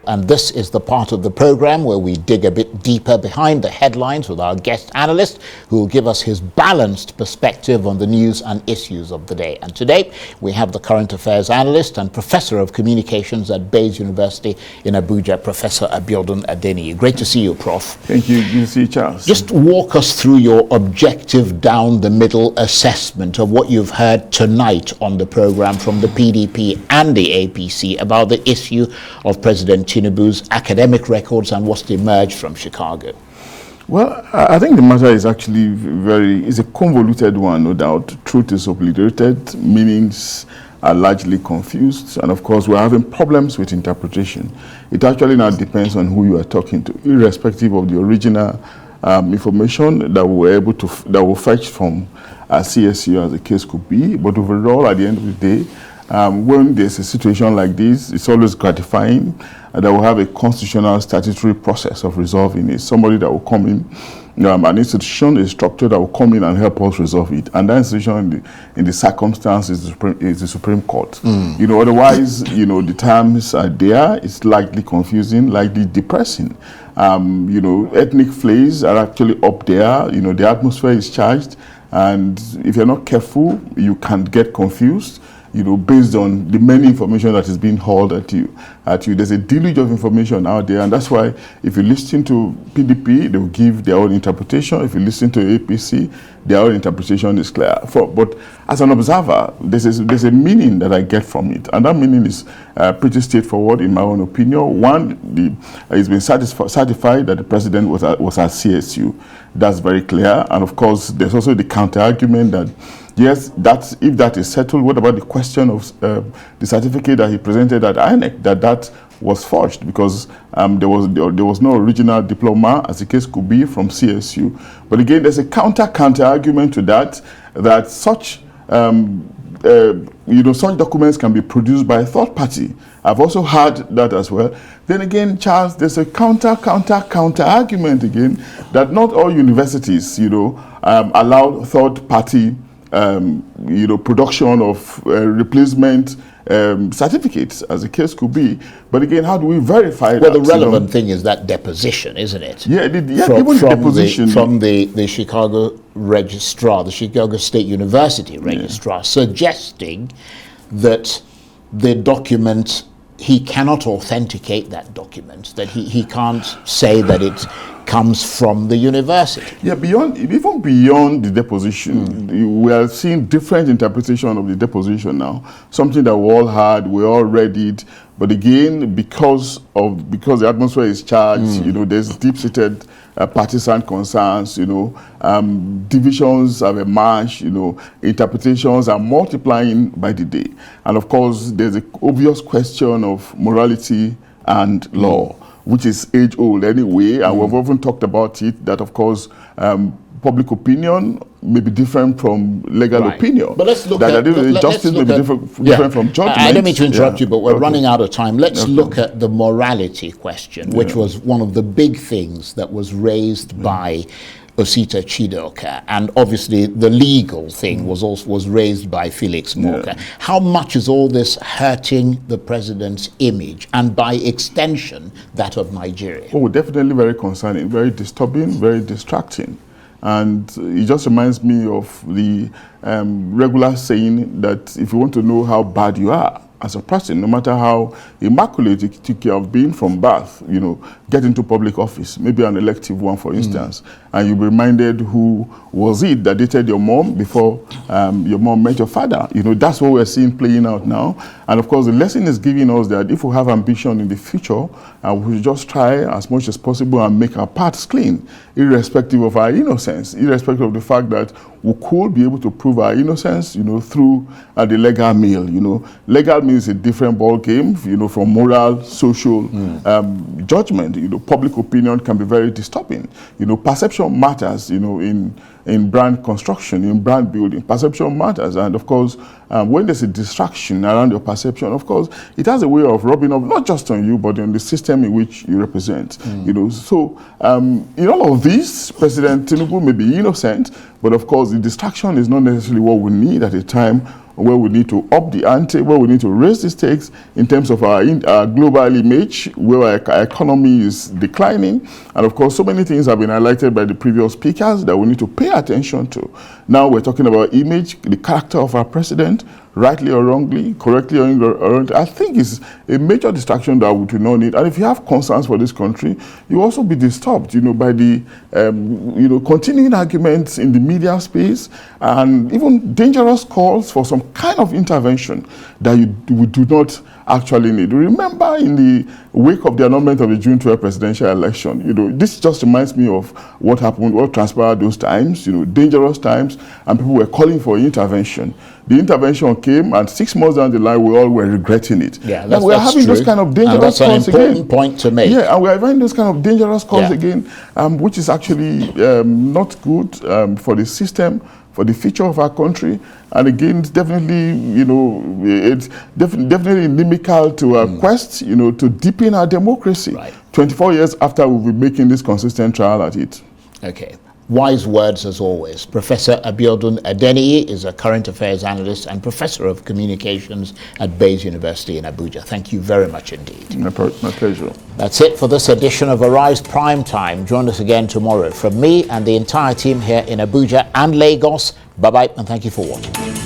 And this is the part of the program where we dig a bit deeper behind the headlines with our guest analyst, who will give us his balanced perspective on the news and issues of the day. And today we have the current affairs analyst and professor of communications at Baze University in Abuja, Professor Abiodun Adeniyi. Great to see you, Prof. Thank you. Good to see you, Charles. Just walk us through your objective down-the-middle assessment of what you've heard tonight on the program from the PDP and the APC about the issue of President Tinubu's academic records and what's emerged from Chicago. Well, I think the matter is actually it's a convoluted one, no doubt. Truth is obliterated, meanings are largely confused, and of course we're having problems with interpretation. It actually now depends on who you are talking to, irrespective of the original information that we were able to, that we fetch from CSU, as the case could be. But overall, at the end of the day, when there's a situation like this, it's always gratifying that we have a constitutional statutory process of resolving it. Somebody that will come in, an institution, a structure that will come in and help us resolve it. And that institution, in the circumstance, is the Supreme Court. Otherwise, the terms are there. It's likely confusing, likely depressing. Ethnic flags are actually up there. The atmosphere is charged. And if you're not careful, you can get confused, based on the many information that is being hauled at you. There's a deluge of information out there, and that's why if you listen to PDP, they will give their own interpretation. If you listen to APC, their own interpretation is clear. But as an observer, there's a meaning that I get from it, and that meaning is pretty straightforward in my own opinion. One, it's been certified that the president was at CSU. That's very clear, and of course, there's also the counter-argument that yes, if that is settled, what about the question of the certificate that he presented at INEC, that was forged because there was no original diploma, as the case could be, from CSU. But again, there's a counter argument to that such such documents can be produced by a third party. I've also heard that as well. Then again, Charles, there's a counter argument again that not all universities, allow third party production of replacement certificates, as the case could be. But again, how do we verify that? Well, the relevant thing is that deposition, isn't it? Yeah, even the deposition. From the Chicago registrar, the Chicago State University registrar, suggesting that the document, he cannot authenticate that document, that he can't say that it comes from the university. Yeah, even beyond the deposition, we are seeing different interpretation of the deposition now. Something that we all had, we all read it, but again, because the atmosphere is charged, there's deep-seated partisan concerns, divisions have emerged, interpretations are multiplying by the day. And of course, there's an obvious question of morality and law, which is age-old anyway, and we've often talked about it, that of course public opinion may be different from legal opinion. But let's look justice may be different from judgment. I don't mean to interrupt you, but we're running out of time. Let's look at the morality question, which was one of the big things that was raised by Osita Chidoka, and obviously the legal thing was raised by Felix Morka. How much is all this hurting the president's image, and by extension that of Nigeria? Oh, definitely very concerning, very disturbing, very distracting. And it just reminds me of the regular saying that if you want to know how bad you are as a person, no matter how immaculate you took care of being from birth, get into public office, maybe an elective one, for instance, and you'll be reminded who was it that dated your mom before your mom met your father. That's what we're seeing playing out now. And of course, the lesson is giving us that if we have ambition in the future, we should just try as much as possible and make our paths clean, irrespective of our innocence, irrespective of the fact that we could be able to prove our innocence, through the legal meal. Legal meal is a different ball game, from moral, social judgment. Public opinion can be very disturbing. Perception matters. In brand construction, in brand building, perception matters. And of course, when there's a distraction around your perception, of course, it has a way of rubbing off not just on you, but on the system in which you represent. So in all of this, President Tinubu may be innocent, but of course, the distraction is not necessarily what we need at a time where we need to up the ante, where we need to raise the stakes in terms of our global image, where our economy is declining. And of course, so many things have been highlighted by the previous speakers that we need to pay attention to. Now we're talking about image, the character of our president, rightly or wrongly, correctly or incorrectly. I think is a major distraction that we do not need. And if you have concerns for this country, you also be disturbed, by the, continuing arguments in the media space and even dangerous calls for some kind of intervention that we do not actually need. Remember, in the wake of the annulment of the June 12 presidential election, this just reminds me of what happened, what transpired those times, dangerous times, and people were calling for intervention. The intervention came, and 6 months down the line, we all were regretting it. Yeah, and we're having true. those kind of dangerous calls again. That's an important point to make. Yeah, and we're having those kind of dangerous calls again, which is actually not good for the system, for the future of our country. And again, it's definitely, it's definitely inimical to our quest, to deepen our democracy. Right. 24 years after we'll be making this consistent trial at it. Okay. Wise words as always. Professor Abiodun Adeniyi is a current affairs analyst and professor of communications at Baze University in Abuja. Thank you very much indeed. My pleasure. That's it for this edition of Arise Prime Time. Join us again tomorrow. From me and the entire team here in Abuja and Lagos, bye-bye and thank you for watching.